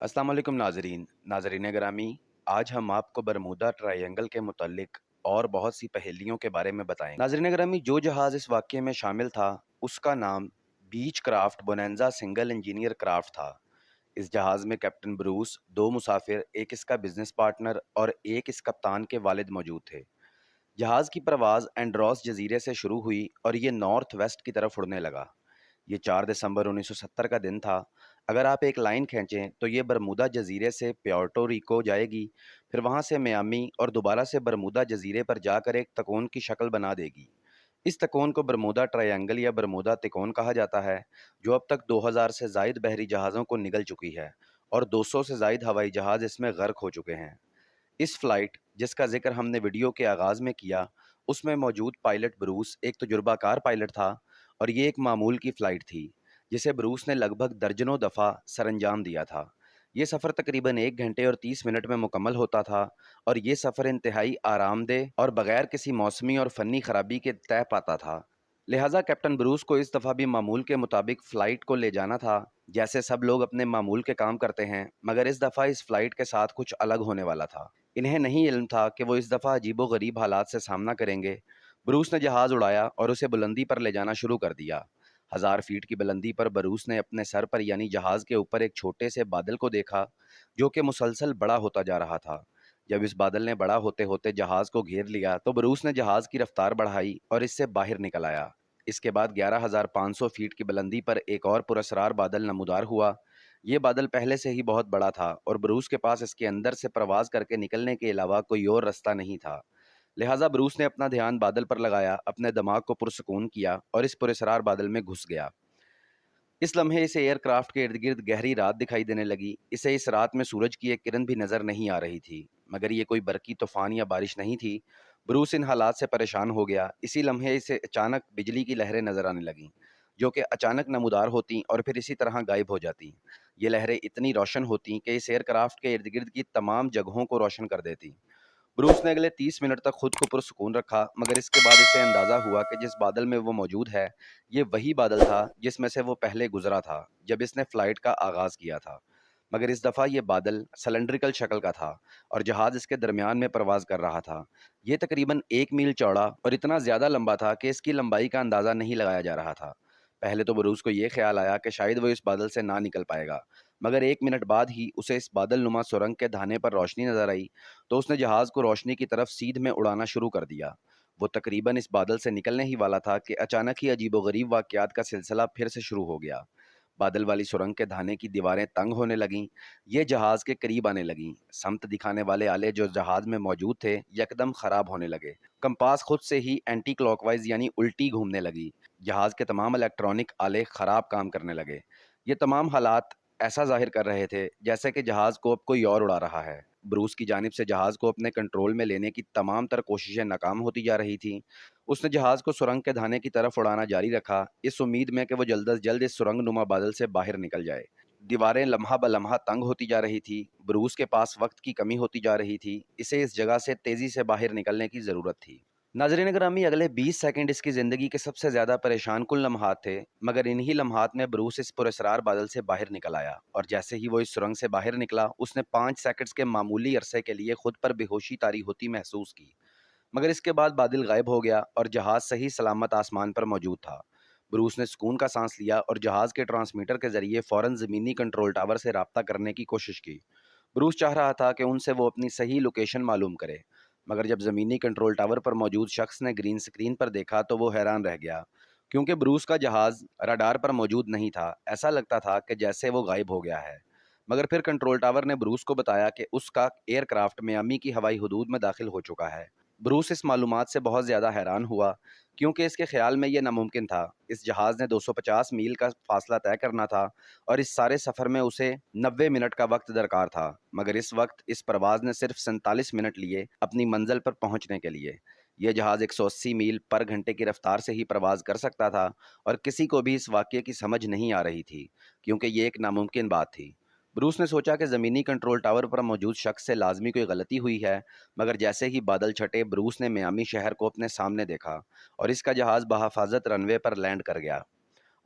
अस्सलाम वालेकुम नाजरीन ग्रामी। आज हम आपको बरमूदा ट्रायंगल के मुतालिक और बहुत सी पहेलियों के बारे में बताएंगे। नाजरीन ग्रामी, जो जहाज़ इस वाक़ये में शामिल था उसका नाम Beechcraft Bonanza single engine craft था। इस जहाज़ में कैप्टन ब्रूस, दो मुसाफिर, एक इसका बिजनेस पार्टनर और एक इस कप्तान के वालिद मौजूद थे। जहाज़ की परवाज़ एंड्रोस जजीरे से शुरू हुई और ये नॉर्थ वेस्ट की तरफ उड़ने लगा। ये 4 दिसंबर 1970 का दिन था। अगर आप एक लाइन खींचें तो ये बरमूदा जजीरे से प्योर्टो रिको जाएगी, फिर वहाँ से मियामी और दोबारा से बरमूदा जजीरे पर जाकर एक तकोन की शक्ल बना देगी। इस तकोन को बरमूदा ट्रायंगल या बरमूदा तिकोन कहा जाता है, जो अब तक 2000 से ज़ायद बहरी जहाज़ों को निगल चुकी है और 200 से ज़ायद हवाई जहाज़ इसमें गर्क हो चुके हैं। इस फ्लाइट, जिसका जिक्र हमने वीडियो के आगाज़ में किया, उसमें मौजूद पायलट ब्रूस एक तजुर्बाकार पायलट था और ये एक मामूल की फ़्लाइट थी, जिसे ब्रूस ने लगभग दर्जनों दफ़ा सरअंजाम दिया था। ये सफ़र तकरीबन 1 घंटे और 30 मिनट में मुकम्मल होता था और ये सफ़र इंतहाई आरामदेह और बग़ैर किसी मौसमी और फ़नी ख़राबी के तय पाता था। लिहाजा कैप्टन ब्रूस को इस दफ़ा भी मामूल के मुताबिक फ़्लाइट को ले जाना था, जैसे सब लोग अपने मामूल के काम करते हैं, मगर इस दफ़ा इस फ़्लाइट के साथ कुछ अलग होने वाला था। इन्हें नहीं इल्म था कि वो इस दफ़ा अजीबो-गरीब हालात से सामना करेंगे। ब्रूस ने जहाज़ उड़ाया और उसे बुलंदी पर ले जाना शुरू कर दिया। 1000 फीट की बुलंदी पर ब्रूस ने अपने सर पर यानी जहाज़ के ऊपर एक छोटे से बादल को देखा, जो कि मुसलसल बड़ा होता जा रहा था। जब इस बादल ने बड़ा होते-होते जहाज़ को घेर लिया, तो ब्रूस ने जहाज़ की रफ्तार बढ़ाई और इससे बाहर निकल आया। इसके बाद 11,500 फीट की बुलंदी पर एक और पुरस्रार बादल नमूदार हुआ। ये बादल पहले से ही बहुत बड़ा था और ब्रूस के पास इसके अंदर से प्रवास करके निकलने के अलावा कोई और रास्ता नहीं था। लिहाजा ब्रूस ने अपना ध्यान बादल पर लगाया, अपने दिमाग को पुरसकून किया और इस पुरस्रार बादल में घुस गया। इस लम्हे इसे एयरक्राफ्ट के इर्द गिर्द गहरी रात दिखाई देने लगी। इसे इस रात में सूरज की एक किरण भी नजर नहीं आ रही थी, मगर ये कोई बरकी तूफान या बारिश नहीं थी। ब्रूस इन हालात से परेशान हो गया। इसी लम्हे इसे अचानक बिजली की लहरें नजर आने लगीं, जो कि अचानक नमूदार होती और फिर इसी तरह गायब हो जाती। ये लहरें इतनी रोशन होती कि इस एयरक्राफ्ट के इर्द गिर्द की तमाम जगहों को रोशन कर देती। ब्रूस ने अगले 30 मिनट तक खुद को पुरसुकून रखा, मगर इसके बाद इसे अंदाज़ा हुआ कि जिस बादल में वो मौजूद है, ये वही बादल था जिसमें से वो पहले गुजरा था जब इसने फ्लाइट का आगाज़ किया था। मगर इस दफ़ा ये बादल सिलेंड्रिकल शक्ल का था और जहाज़ इसके दरमियान में परवाज़ कर रहा था। ये तकरीबन 1 मील चौड़ा और इतना ज़्यादा लंबा था कि इसकी लंबाई का अंदाज़ा नहीं लगाया जा रहा था। पहले तो ब्रूस को ये ख्याल आया कि शायद वो इस बादल से ना निकल पाएगा, मगर 1 मिनट बाद ही उसे इस बादल नुमा सुरंग के धाने पर रोशनी नज़र आई, तो उसने जहाज़ को रोशनी की तरफ सीध में उड़ाना शुरू कर दिया। वो तकरीबन इस बादल से निकलने ही वाला था कि अचानक ही अजीबोगरीब वाक़यात का सिलसिला फिर से शुरू हो गया। बादल वाली सुरंग के धाने की दीवारें तंग होने लगीं, ये जहाज़ के करीब आने लगीं। समत दिखाने वाले आले जो जहाज़ में मौजूद थे, यकदम ख़राब होने लगे। कंपास खुद से ही एंटी क्लॉकवाइज़ यानी उल्टी घूमने लगी। जहाज़ के तमाम इलेक्ट्रॉनिक आले ख़राब काम करने लगे। ये तमाम हालात ऐसा ज़ाहिर कर रहे थे जैसे कि जहाज़ को अब कोई और उड़ा रहा है। ब्रूस की जानिब से जहाज़ को अपने कंट्रोल में लेने की तमाम तर कोशिशें नाकाम होती जा रही थीं। उसने जहाज़ को सुरंग के धाने की तरफ उड़ाना जारी रखा, इस उम्मीद में कि वो जल्द अज़ जल्द इस सुरंग नुमा बादल से बाहर निकल जाए। दीवारें लम्हा ब लम्हा तंग होती जा रही थी। ब्रूस के पास वक्त की कमी होती जा रही थी। इसे इस जगह से तेज़ी से बाहर निकलने की ज़रूरत थी। नाज़रीन ग्रामी, अगले 20 सेकंड इसकी ज़िंदगी के सबसे ज़्यादा परेशान कुन लम्हात थे, मगर इन्हीं लम्हात में ब्रूस इस पुरस्रार बादल से बाहर निकल आया और जैसे ही वो इस सुरंग से बाहर निकला, उसने 5 सेकंड्स के मामूली अरसे के लिए खुद पर बेहोशी तारी होती महसूस की। मगर इसके बाद बादल गायब हो गया और जहाज़ सही सलामत आसमान पर मौजूद था। ब्रूस ने सुकून का सांस लिया और जहाज़ के ट्रांसमीटर के ज़रिए फ़ौरन ज़मीनी कंट्रोल टावर से राब्ता करने की कोशिश की। ब्रूस चाह रहा था कि उनसे वो अपनी सही लोकेशन मालूम करे, मगर जब ज़मीनी कंट्रोल टावर पर मौजूद शख्स ने ग्रीन स्क्रीन पर देखा तो वो हैरान रह गया, क्योंकि ब्रूस का जहाज़ रडार पर मौजूद नहीं था। ऐसा लगता था कि जैसे वो गायब हो गया है। मगर फिर कंट्रोल टावर ने ब्रूस को बताया कि उसका एयरक्राफ्ट मियामी की हवाई हदूद में दाखिल हो चुका है। ब्रूस इस मालूमात से बहुत ज़्यादा हैरान हुआ, क्योंकि इसके ख्याल में यह नामुमकिन था। इस जहाज़ ने 250 मील का फासला तय करना था और इस सारे सफ़र में उसे 90 मिनट का वक्त दरकार था, मगर इस वक्त इस परवाज़ ने सिर्फ 47 मिनट लिए अपनी मंजिल पर पहुंचने के लिए। यह जहाज़ 180 मील पर घंटे की रफ्तार से ही परवाज़ कर सकता था और किसी को भी इस वाक़ये की समझ नहीं आ रही थी, क्योंकि ये एक नामुमकिन बात थी। ब्रूस ने सोचा कि ज़मीनी कंट्रोल टावर पर मौजूद शख्स से लाजमी कोई गलती हुई है, मगर जैसे ही बादल छटे, ब्रूस ने मियामी शहर को अपने सामने देखा और इसका जहाज़ बहफाजत रनवे पर लैंड कर गया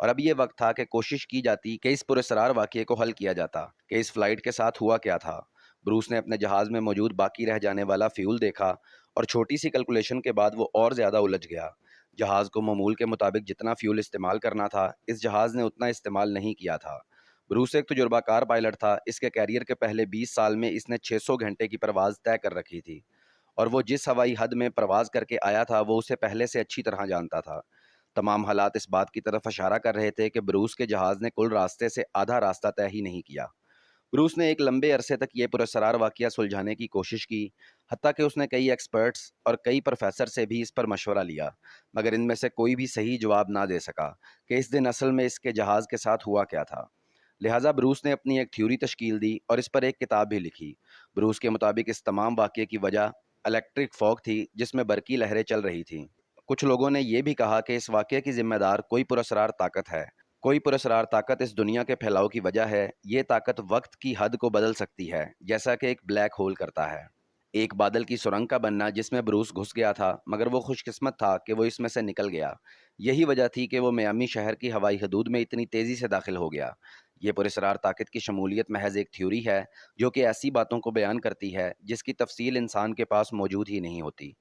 और अब ये वक्त था कि कोशिश की जाती कि इस पुरस्कार वाक़ये को हल किया जाता कि इस फ्लाइट के साथ हुआ क्या था। ब्रूस ने अपने जहाज़ में मौजूद बाकी रह जाने वाला फ्यूल देखा और छोटी सी कैलकुलेशन के बाद वो और ज़्यादा उलझ गया। जहाज़ को मामूल के मुताबिक जितना फ्यूल इस्तेमाल करना था, इस जहाज़ ने उतना इस्तेमाल नहीं किया था। ब्रूस एक तजुर्बाकार पायलट था। इसके कैरियर के पहले 20 साल में इसने 600 घंटे की परवाज़ तय कर रखी थी और वो जिस हवाई हद में प्रवास करके आया था वो उसे पहले से अच्छी तरह जानता था। तमाम हालात इस बात की तरफ इशारा कर रहे थे कि ब्रूस के जहाज़ ने कुल रास्ते से आधा रास्ता तय ही नहीं किया। ब्रूस ने एक लंबे अरसे तक ये पुरस्कार वाक़या सुलझाने की कोशिश की, हत्ता कि उसने कई एक्सपर्ट्स और कई प्रोफेसर से भी इस पर मशवरा लिया, मगर इनमें से कोई भी सही जवाब ना दे सका कि इस दिन असल में इसके जहाज़ के साथ हुआ क्या था। लिहाजा ब्रूस ने अपनी एक थ्योरी तश्कील दी और इस पर एक किताब भी लिखी। ब्रूस के मुताबिक इस तमाम वाक़ये की वजह इलेक्ट्रिक फॉग थी जिसमें बरकी लहरें चल रही थीं। कुछ लोगों ने यह भी कहा कि इस वाक़ये की ज़िम्मेदार कोई पुरस्कार ताकत है। कोई पुरस्कार ताकत इस दुनिया के फैलाव की वजह है। ये ताकत वक्त की हद को बदल सकती है, जैसा कि एक ब्लैक होल करता है। एक बादल की सुरंग का बनना जिसमें ब्रूस घुस गया था, मगर वो खुशकिस्मत था कि वो इसमें से निकल गया। यही वजह थी कि वो मियामी शहर की हवाई हदूद में इतनी तेज़ी से दाखिल हो गया। ये पुरस्कार ताकत की शमूलियत महज एक थ्योरी है जो कि ऐसी बातों को बयान करती है जिसकी तफसील इंसान के पास मौजूद ही नहीं होती।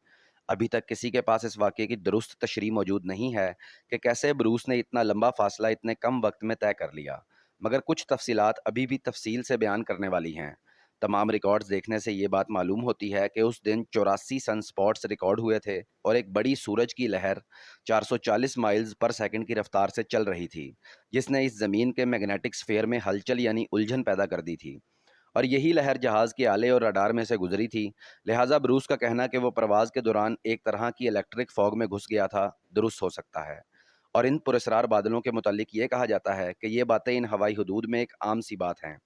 अभी तक किसी के पास इस वाक़ये की दुरुस्त तशरीह मौजूद नहीं है कि कैसे ब्रूस ने इतना लंबा फ़ासला इतने कम वक्त में तय कर लिया, मगर कुछ तफसीलात अभी भी तफसील से बयान करने वाली हैं। तमाम रिकॉर्ड्स देखने से ये बात मालूम होती है कि उस दिन 84 सनस्पॉट्स रिकॉर्ड हुए थे और एक बड़ी सूरज की लहर 440 माइल्स पर सेकंड की रफ्तार से चल रही थी, जिसने इस ज़मीन के मैग्नेटिक स्फीयर में हलचल यानी उलझन पैदा कर दी थी। और यही लहर जहाज़ के आले और रडार में से गुजरी थी। लिहाजा ब्रूस का कहना कि वो प्रवास के दौरान एक तरह की इलेक्ट्रिक फॉग में घुस गया था, दुरुस्त हो सकता है। और इन पुरस्कार बादलों के मुतालिक ये कहा जाता है कि ये बातें इन हवाई हदूद में एक आम सी बात हैं।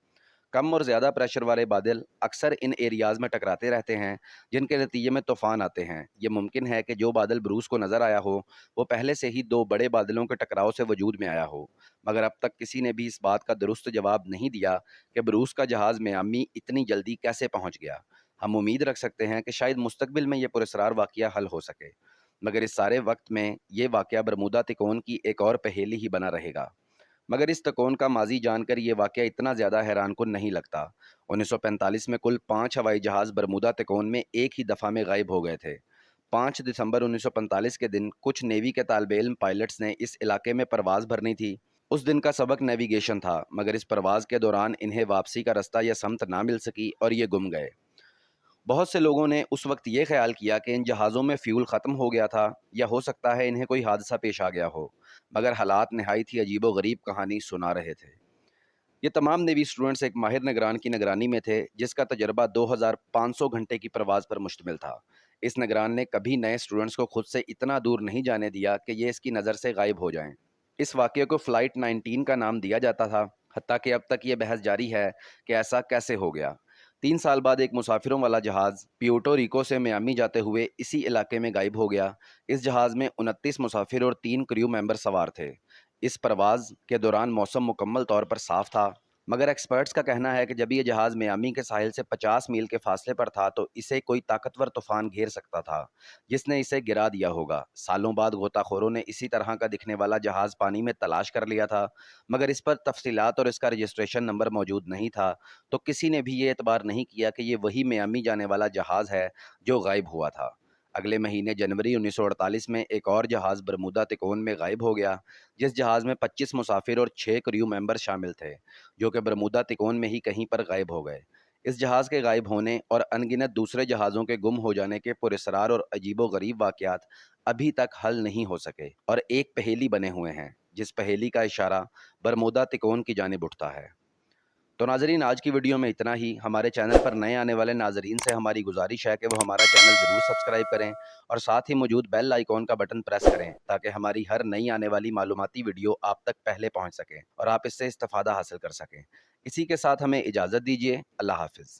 कम और ज़्यादा प्रेशर वाले बादल अक्सर इन एरियाज़ में टकराते रहते हैं, जिनके नतीजे में तूफ़ान आते हैं। ये मुमकिन है कि जो बादल ब्रूस को नज़र आया हो, वो पहले से ही 2 बड़े बादलों के टकराव से वजूद में आया हो। मगर अब तक किसी ने भी इस बात का दुरुस्त जवाब नहीं दिया कि ब्रूस का जहाज़ मियामी इतनी जल्दी कैसे पहुँच गया। हम उम्मीद रख सकते हैं कि शायद मुस्तकबिल में ये पुरस्कार वाक़या हल हो सके। मगर इस सारे वक्त में ये वाक़या बरमूदा तिकोन की एक और पहेली ही बना रहेगा। मगर इस तकोन का माजी जानकर ये वाक़या इतना ज़्यादा हैरानकुन नहीं लगता। 1945 में कुल 5 हवाई जहाज़ बरमूदा तकोन में एक ही दफ़ा में गायब हो गए थे। 5 दिसंबर 1945 के दिन कुछ नेवी के तालिबे इल्म पायलट्स ने इस इलाके में परवाज़ भरनी थी। उस दिन का सबक नेविगेशन था, मगर इस परवाज़ के दौरान इन्हें वापसी का रास्ता या समत ना मिल सकी और ये गुम गए। बहुत से लोगों ने उस वक्त ये ख्याल किया कि इन जहाज़ों में फ्यूल ख़त्म हो गया था या हो सकता है इन्हें कोई हादसा पेश आ गया हो, मगर हालात नहायत ही अजीबो गरीब कहानी सुना रहे थे। ये तमाम नेवी स्टूडेंट्स एक माहिर निगरान की निगरानी में थे जिसका तजर्बा 2500 घंटे की प्रवास पर मुश्तमिल था। इस निगरान ने कभी नए स्टूडेंट्स को खुद से इतना दूर नहीं जाने दिया कि ये इसकी नज़र से गायब हो जाएं। इस वाक़ये को फ़्लाइट 19 का नाम दिया जाता था, हत्ता कि अब तक ये बहस जारी है कि ऐसा कैसे हो गया। 3 साल बाद एक मुसाफिरों वाला जहाज़ प्यूर्टो रिको से मियामी जाते हुए इसी इलाके में गायब हो गया। इस जहाज़ में 29 मुसाफिर और 3 क्रू मेंबर सवार थे। इस परवाज़ के दौरान मौसम मुकम्मल तौर पर साफ़ था, मगर एक्सपर्ट्स का कहना है कि जब ये जहाज़ मियामी के साहिल से 50 मील के फासले पर था तो इसे कोई ताकतवर तूफान घेर सकता था जिसने इसे गिरा दिया होगा। सालों बाद गोताखोरों ने इसी तरह का दिखने वाला जहाज़ पानी में तलाश कर लिया था, मगर इस पर तफसीलात और इसका रजिस्ट्रेशन नंबर मौजूद नहीं था, तो किसी ने भी ये एतबार नहीं किया कि ये वही मियामी जाने वाला जहाज़ है जो गायब हुआ था। अगले महीने जनवरी 1948 में एक और जहाज़ बरमूदा तिकोन में गायब हो गया, जिस जहाज़ में 25 मुसाफिर और 6 क्रू मेंबर शामिल थे, जो कि बरमूदा तिकोन में ही कहीं पर गायब हो गए। इस जहाज़ के गायब होने और अनगिनत दूसरे जहाज़ों के गुम हो जाने के पुरस्रार और अजीबो-गरीब वाक़यात अभी तक हल नहीं हो सके और एक पहेली बने हुए हैं, जिस पहेली का इशारा बरमूदा तिकोन की जानिब उठता है। तो नाज़रीन, आज की वीडियो में इतना ही। हमारे चैनल पर नए आने वाले नाज़रीन से हमारी गुजारिश है कि वो हमारा चैनल ज़रूर सब्सक्राइब करें और साथ ही मौजूद बेल आइकॉन का बटन प्रेस करें ताकि हमारी हर नई आने वाली मालूमाती वीडियो आप तक पहले पहुंच सके और आप इससे इस्तेफ़ादा हासिल कर सकें। इसी के साथ हमें इजाज़त दीजिए। अल्लाह हाफ़िज़।